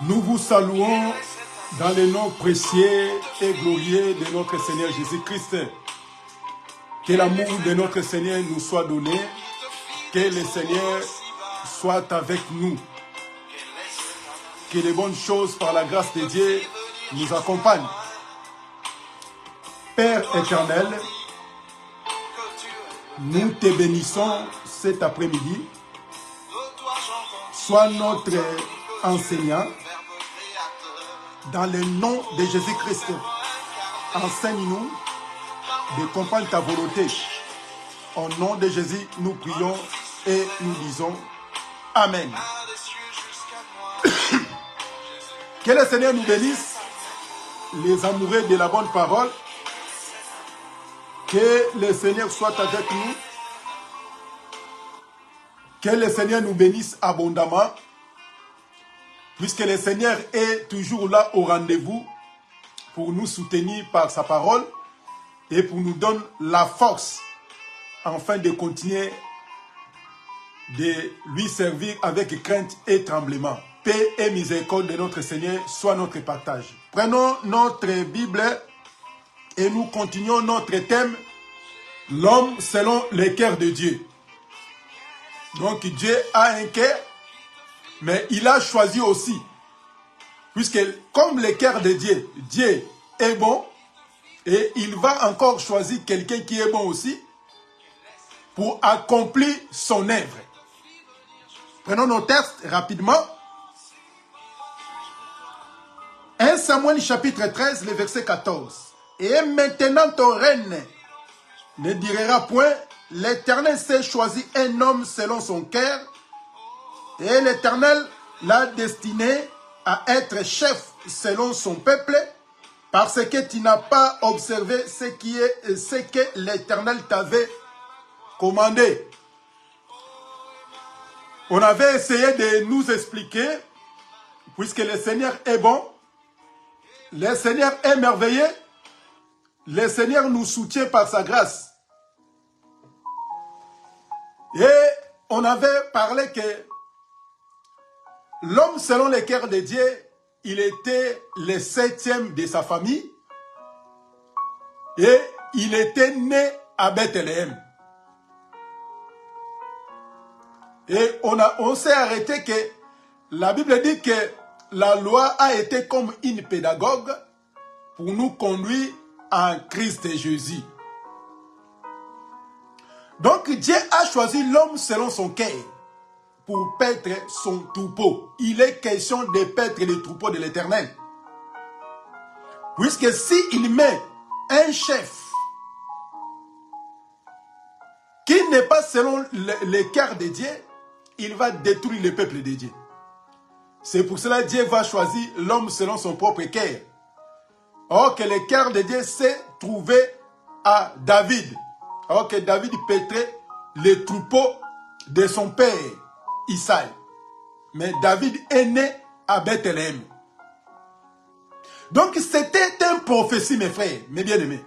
Nous vous saluons dans le nom précieux et glorieux de notre Seigneur Jésus-Christ. Que l'amour de notre Seigneur nous soit donné. Que le Seigneur soit avec nous. Que les bonnes choses par la grâce de Dieu nous accompagnent. Père éternel, nous te bénissons cet après-midi. Sois notre enseignant. Dans le nom de Jésus-Christ, enseigne-nous de comprendre ta volonté. Au nom de Jésus, nous prions et nous disons Amen. Que le Seigneur nous bénisse, les amoureux de la bonne parole. Que le Seigneur soit avec nous. Que le Seigneur nous bénisse abondamment. Puisque le Seigneur est toujours là au rendez-vous pour nous soutenir par sa parole et pour nous donner la force afin de continuer de lui servir avec crainte et tremblement. Paix et miséricorde de notre Seigneur soit notre partage. Prenons notre Bible et nous continuons notre thème, l'homme selon le cœur de Dieu. Donc Dieu a un cœur, mais il a choisi aussi, puisque comme le cœur de Dieu, Dieu est bon, et il va encore choisir quelqu'un qui est bon aussi, pour accomplir son œuvre. Prenons nos textes rapidement. 1 Samuel chapitre 13, le verset 14. Et maintenant ton règne ne durera point, l'Éternel s'est choisi un homme selon son cœur, et l'Éternel l'a destiné à être chef selon son peuple, parce que tu n'as pas observé ce que l'Éternel t'avait commandé. On avait essayé de nous expliquer, puisque le Seigneur est bon, le Seigneur est merveilleux, le Seigneur nous soutient par sa grâce. Et on avait parlé que l'homme selon le cœur de Dieu, il était le 7e de sa famille et il était né à Bethléem. Et on s'est arrêté que la Bible dit que la loi a été comme une pédagogue pour nous conduire en Christ Jésus. Donc Dieu a choisi l'homme selon son cœur pour paître son troupeau. Il est question de paître le troupeau de l'Éternel. Puisque s'il met un chef qui n'est pas selon le cœur de Dieu, il va détruire le peuple de Dieu. C'est pour cela que Dieu va choisir l'homme selon son propre cœur. Or que le cœur de Dieu s'est trouvé à David. Or que David paîtrait le troupeau de son père Isaïe. Mais David est né à Bethléem. Donc c'était une prophétie, mes frères, mes bien-aimés.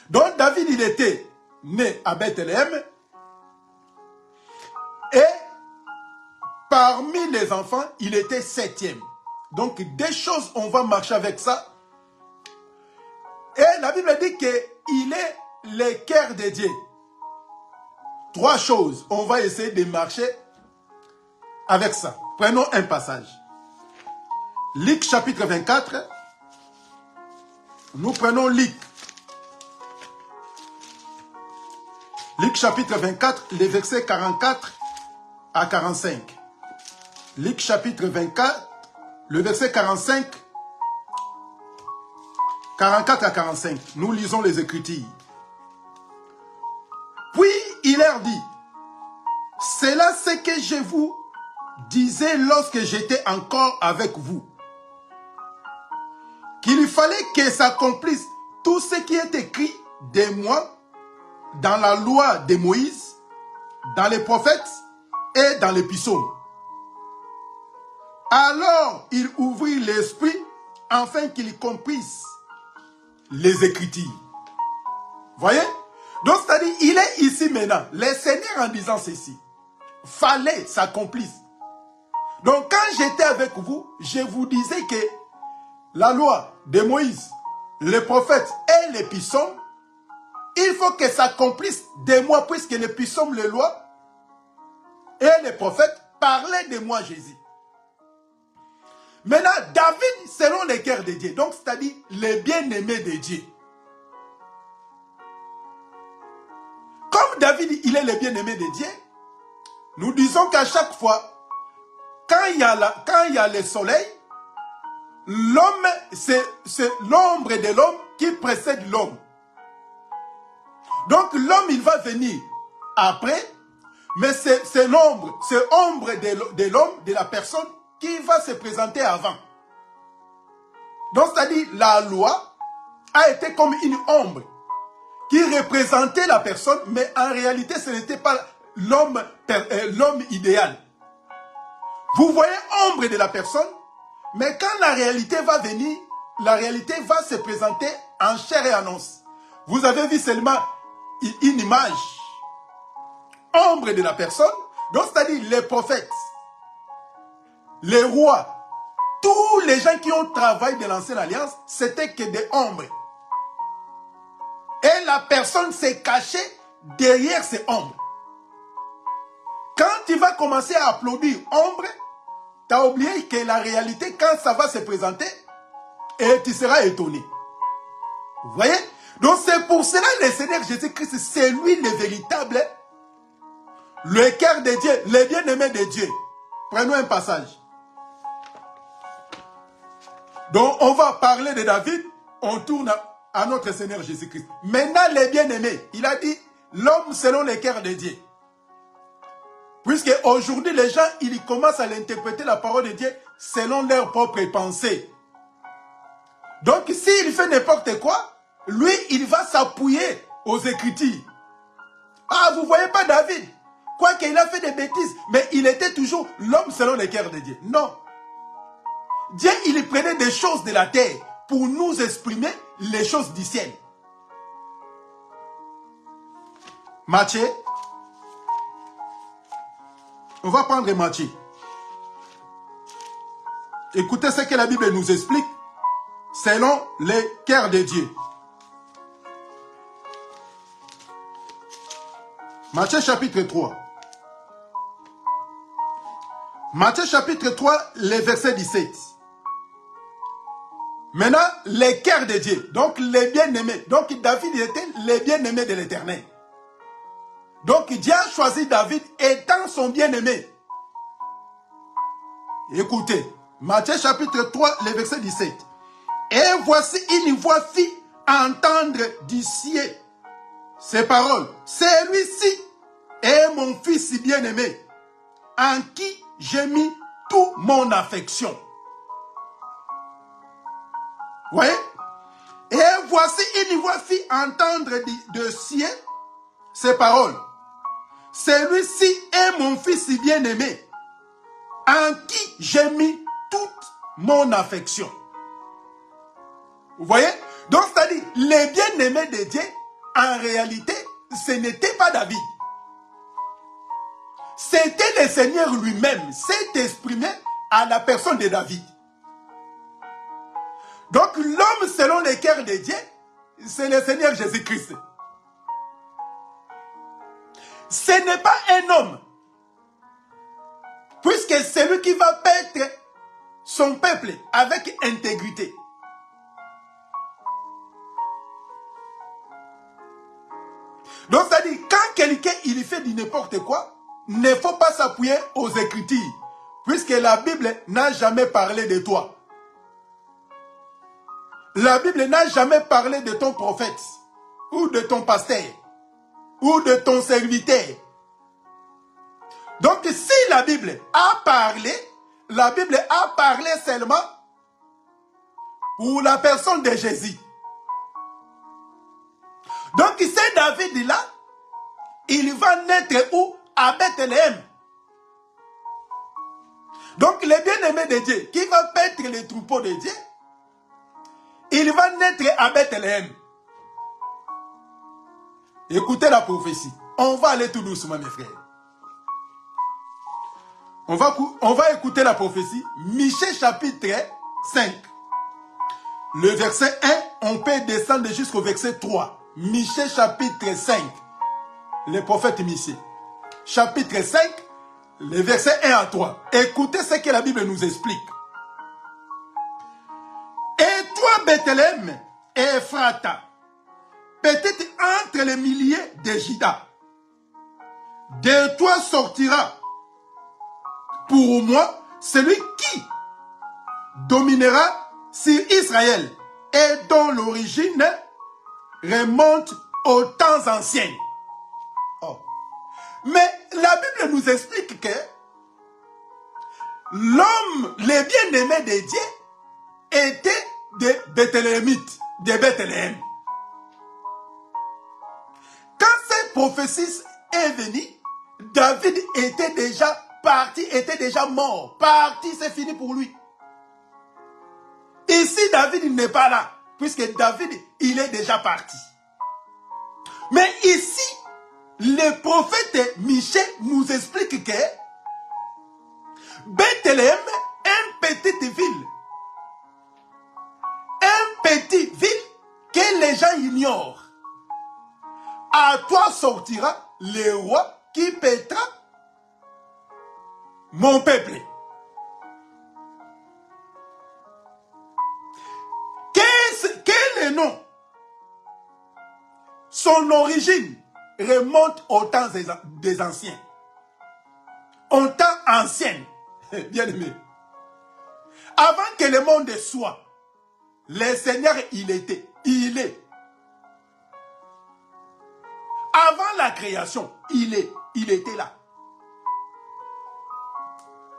Donc David, il était né à Bethléem. Et parmi les enfants, il était 7e. Donc des choses, on va marcher avec ça. Et la Bible dit qu'il est le cœur de Dieu. 3 choses, on va essayer de marcher avec ça. Prenons un passage. Luc chapitre 24. Nous prenons Luc. Luc chapitre 24, les versets 44 à 45. Luc chapitre 24, le verset 45 44 à 45. Nous lisons les Écritures. Puis il leur dit, c'est là ce que je vous disais lorsque j'étais encore avec vous, qu'il fallait que s'accomplisse tout ce qui est écrit de moi dans la loi de Moïse, dans les prophètes et dans les psaumes. Alors il ouvrit l'esprit afin qu'il comprisse les Écritures. Voyez? Donc c'est-à-dire, il est ici maintenant. Le Seigneur en disant ceci, fallait s'accomplisse. Donc quand j'étais avec vous, je vous disais que la loi de Moïse, les prophètes et les psaumes, il faut que ça s'accomplisse de moi, puisque les psaumes, les lois et les prophètes parlaient de moi, Jésus. Maintenant, David, selon les cœurs de Dieu, donc c'est-à-dire les bien-aimés de Dieu. Comme David, il est le bien-aimé de Dieu, nous disons qu'à chaque fois, quand il y a le soleil, l'homme, c'est l'ombre de l'homme qui précède l'homme. Donc l'homme, il va venir après, mais c'est l'ombre, c'est l'ombre de l'homme, de la personne qui va se présenter avant. Donc c'est-à-dire, la loi a été comme une ombre qui représentait la personne, mais en réalité, ce n'était pas l'homme idéal. Vous voyez ombre de la personne, mais quand la réalité va venir, la réalité va se présenter en chair et en os. Vous avez vu seulement une image, ombre de la personne, donc c'est-à-dire les prophètes, les rois, tous les gens qui ont travaillé de l'ancienne alliance, c'était que des ombres. Et la personne s'est cachée derrière ces ombres. Quand tu vas commencer à applaudir ombre, tu as oublié que la réalité, quand ça va se présenter, et tu seras étonné. Vous voyez? Donc c'est pour cela que le Seigneur Jésus-Christ, c'est lui le véritable, le cœur de Dieu, le bien-aimé de Dieu. Prenons un passage. Donc on va parler de David, on tourne à notre Seigneur Jésus-Christ. Maintenant les bien-aimés, il a dit l'homme selon le cœur de Dieu. Puisque aujourd'hui les gens, ils commencent à l'interpréter la parole de Dieu selon leurs propres pensées. Donc s'il fait n'importe quoi, lui il va s'appuyer aux Écritures. Ah, vous voyez pas David? Quoiqu'il a fait des bêtises, mais il était toujours l'homme selon le cœur de Dieu. Non. Dieu, il prenait des choses de la terre pour nous exprimer les choses du ciel. Matthieu. On va prendre Matthieu. Écoutez ce que la Bible nous explique selon les cœurs de Dieu. Matthieu chapitre 3. Matthieu chapitre 3, le verset 17. Maintenant, les cœurs de Dieu, donc les bien-aimés. Donc David était les bien-aimés de l'Éternel. Donc Dieu a choisi David étant son bien-aimé. Écoutez, Matthieu chapitre 3, le verset 17. Et voici une voix fit entendre du ciel ces paroles. Celui-ci est mon fils bien-aimé, en qui j'ai mis toute mon affection. Vous voyez? Et voici une voix fit entendre de ciel ces paroles. Celui-ci est mon fils bien-aimé, en qui j'ai mis toute mon affection. Vous voyez? Donc, c'est-à-dire, les bien-aimés de Dieu, en réalité, ce n'était pas David. C'était le Seigneur lui-même, s'est exprimé à la personne de David. Donc, l'homme selon le cœur de Dieu, c'est le Seigneur Jésus-Christ. Ce n'est pas un homme, puisque c'est lui qui va paître son peuple avec intégrité. Donc, c'est-à-dire, quand quelqu'un il fait du n'importe quoi, il ne faut pas s'appuyer aux Écritures, puisque la Bible n'a jamais parlé de toi. La Bible n'a jamais parlé de ton prophète, ou de ton pasteur, ou de ton serviteur. Donc si la Bible a parlé seulement pour la personne de Jésus. Donc c'est David-là, il va naître où? À Bethléem. Donc le bien-aimé de Dieu, qui va paître les troupeaux de Dieu, il va naître à Bethléem. Écoutez la prophétie. On va aller tout doucement, mes frères. On va écouter la prophétie. Michée chapitre 5. Le verset 1, on peut descendre jusqu'au verset 3. Michée chapitre 5. Le prophète Michée. Chapitre 5, les versets 1 à 3. Écoutez ce que la Bible nous explique. Et toi, Bethléem et Ephrata, peut-être entre les milliers de Juda, de toi sortira pour moi celui qui dominera sur Israël et dont l'origine remonte aux temps anciens. Oh. Mais la Bible nous explique que l'homme, le bien-aimé de Dieu, était des Bethléemites, de Bethléem. Quand cette prophétie est venue, David était déjà parti, était déjà mort. Parti, c'est fini pour lui. Ici, David n'est pas là, puisque David, il est déjà parti. Mais ici, le prophète Michée nous explique que Bethléem, une petite ville que les gens ignorent. À toi sortira le roi qui paîtra mon peuple. Quel est le nom? Son origine remonte au temps des anciens. Au temps ancien, bien aimé. Avant que le monde soit, le Seigneur, il était, il est. Avant la création, il était là.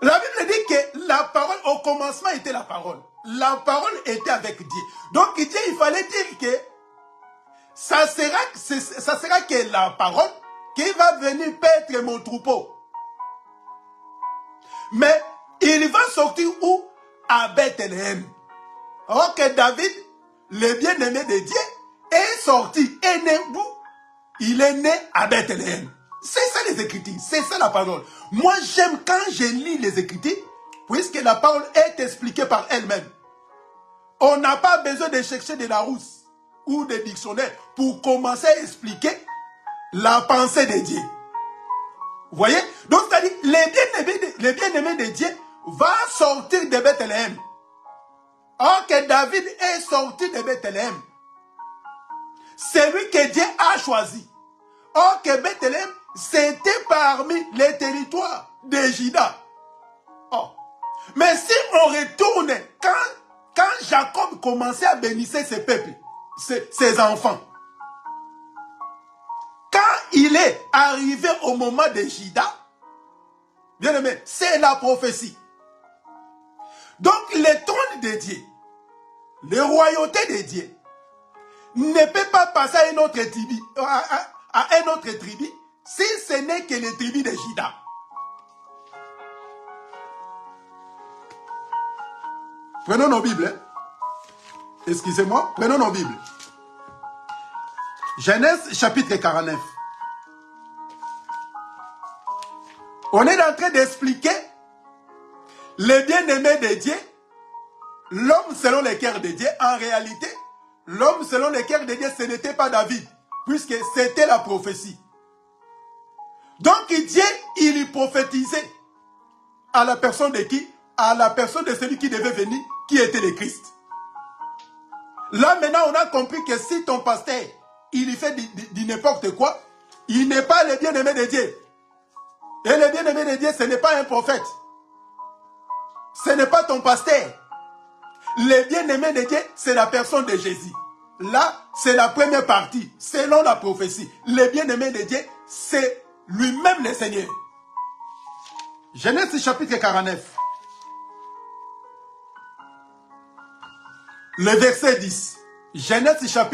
La Bible dit que la parole, au commencement, était la parole. La parole était avec Dieu. Donc Dieu, il fallait dire que ça sera que la parole qui va venir paître mon troupeau. Mais il va sortir où? À Bethléem. Alors que David, le bien-aimé de Dieu, est sorti, est né où? Il est né à Bethléem. C'est ça les Écritures, c'est ça la parole. Moi j'aime quand je lis les Écritures, puisque la parole est expliquée par elle-même. On n'a pas besoin de chercher de la rousse ou des dictionnaires pour commencer à expliquer la pensée de Dieu. Vous voyez? Donc c'est-à-dire, le bien-aimé de Dieu va sortir de Bethléem. Or que David est sorti de Bethléem. C'est lui que Dieu a choisi. Or que Bethléem, c'était parmi les territoires de Juda. Oh. Mais si on retourne, quand Jacob commençait à bénir ses peuples, ses enfants, quand il est arrivé au moment de Juda, bien aimé, c'est la prophétie. Donc le trône de Dieu, la royauté de Dieu, ne peut pas passer à une autre tribu, à un autre tribu, si ce n'est que les tribus de Juda. Prenons nos Bibles. Hein. Excusez-moi, prenons nos Bibles. Genèse chapitre 49. On est en train d'expliquer le bien-aimé de Dieu, l'homme selon le cœur de Dieu. En réalité, l'homme selon le cœur de Dieu, ce n'était pas David, puisque c'était la prophétie. Donc Dieu, il prophétisait à la personne de qui? À la personne de celui qui devait venir, qui était le Christ. Là maintenant, on a compris que si ton pasteur, il fait du n'importe quoi, il n'est pas le bien-aimé de Dieu. Et le bien-aimé de Dieu, ce n'est pas un prophète. Ce n'est pas ton pasteur. Le bien-aimé de Dieu, c'est la personne de Jésus. Là, c'est la première partie, selon la prophétie. Le bien-aimé de Dieu, c'est lui-même le Seigneur. Genèse chapitre 49. Le verset 10. Genèse chapitre